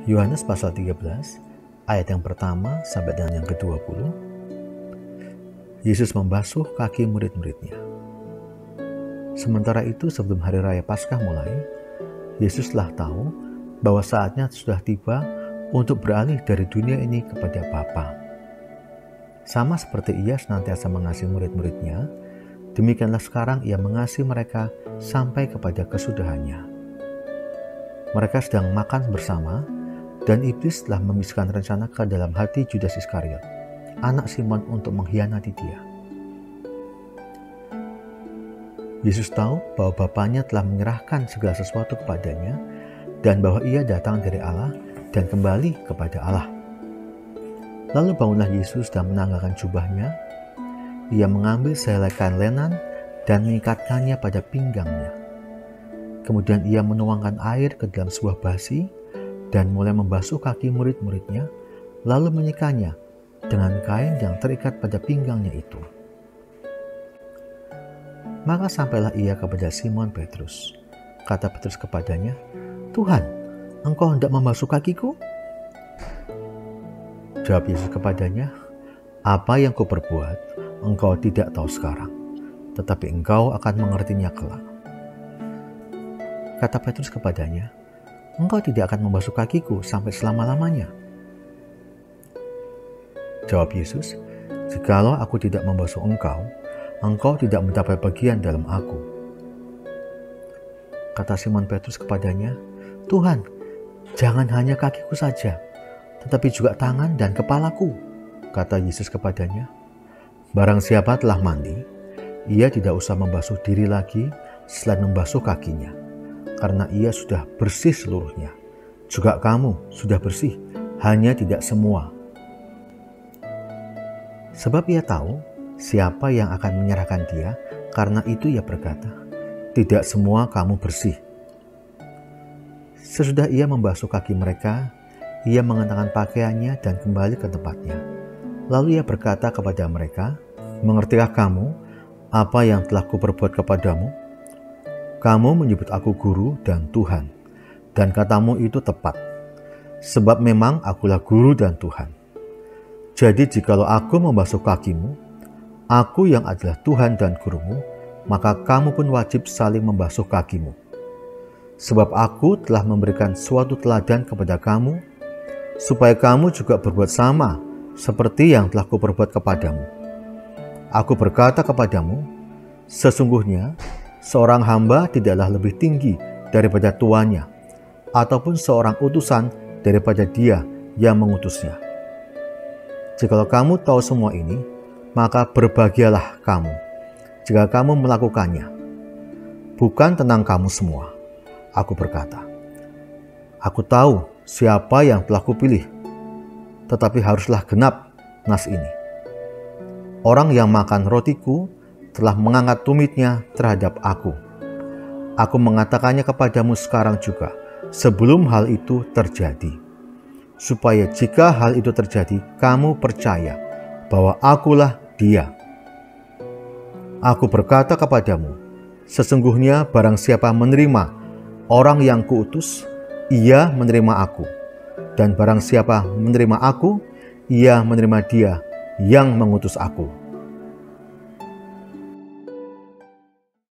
Yohanes pasal 13, ayat yang pertama sampai dengan yang ke-20. Yesus membasuh kaki murid-muridnya. Sementara itu sebelum hari raya Paskah mulai, Yesus telah tahu bahwa saatnya sudah tiba untuk beralih dari dunia ini kepada Bapa. Sama seperti Ia senantiasa mengasihi murid-muridnya, demikianlah sekarang Ia mengasihi mereka sampai kepada kesudahannya. Mereka sedang makan bersama, dan iblis telah membiskan rencana ke dalam hati Judas Iskariot, anak Simon, untuk mengkhianati Dia. Yesus tahu bahwa Bapanya telah menyerahkan segala sesuatu kepadanya dan bahwa Ia datang dari Allah dan kembali kepada Allah. Lalu bangunlah Yesus dan menanggalkan jubahnya. Ia mengambil sehelai kain lenan dan mengikatkannya pada pinggangnya. Kemudian Ia menuangkan air ke dalam sebuah basi dan mulai membasuh kaki murid-muridnya, lalu menyikanya dengan kain yang terikat pada pinggangnya itu. Maka sampailah Ia kepada Simon Petrus. Kata Petrus kepadanya, "Tuhan, Engkau hendak membasuh kakiku?" Jawab Yesus kepadanya, "Apa yang kuperbuat, engkau tidak tahu sekarang, tetapi engkau akan mengertinya kelak." Kata Petrus kepadanya, "Engkau tidak akan membasuh kakiku sampai selama-lamanya." Jawab Yesus, "Jikalau aku tidak membasuh engkau, engkau tidak mendapat bagian dalam aku." Kata Simon Petrus kepadanya, "Tuhan, jangan hanya kakiku saja, tetapi juga tangan dan kepalaku." Kata Yesus kepadanya, "Barang siapa telah mandi, ia tidak usah membasuh diri lagi selain membasuh kakinya, karena ia sudah bersih seluruhnya. Juga kamu sudah bersih, hanya tidak semua." Sebab Ia tahu siapa yang akan menyerahkan Dia, karena itu Ia berkata, "Tidak semua kamu bersih." Sesudah Ia membasuh kaki mereka, Ia mengenakan pakaiannya dan kembali ke tempatnya. Lalu Ia berkata kepada mereka, "Mengertikah kamu apa yang telah kuperbuat kepadamu? Kamu menyebut aku guru dan Tuhan, dan katamu itu tepat, sebab memang akulah guru dan Tuhan. Jadi jikalau aku membasuh kakimu, aku yang adalah Tuhan dan gurumu, maka kamu pun wajib saling membasuh kakimu. Sebab aku telah memberikan suatu teladan kepada kamu, supaya kamu juga berbuat sama seperti yang telah kuperbuat kepadamu. Aku berkata kepadamu, sesungguhnya seorang hamba tidaklah lebih tinggi daripada tuannya, ataupun seorang utusan daripada dia yang mengutusnya. Jikalau kamu tahu semua ini, maka berbahagialah kamu jika kamu melakukannya. Bukan tentang kamu semua, aku berkata. Aku tahu siapa yang telah kupilih, tetapi haruslah genap nas ini. Orang yang makan rotiku telah mengangkat tumitnya terhadap aku. Aku mengatakannya kepadamu sekarang juga, sebelum hal itu terjadi, supaya jika hal itu terjadi, kamu percaya bahwa akulah Dia. Aku berkata kepadamu, sesungguhnya barang siapa menerima orang yang kuutus, ia menerima aku. Dan barang siapa menerima aku, ia menerima Dia yang mengutus aku."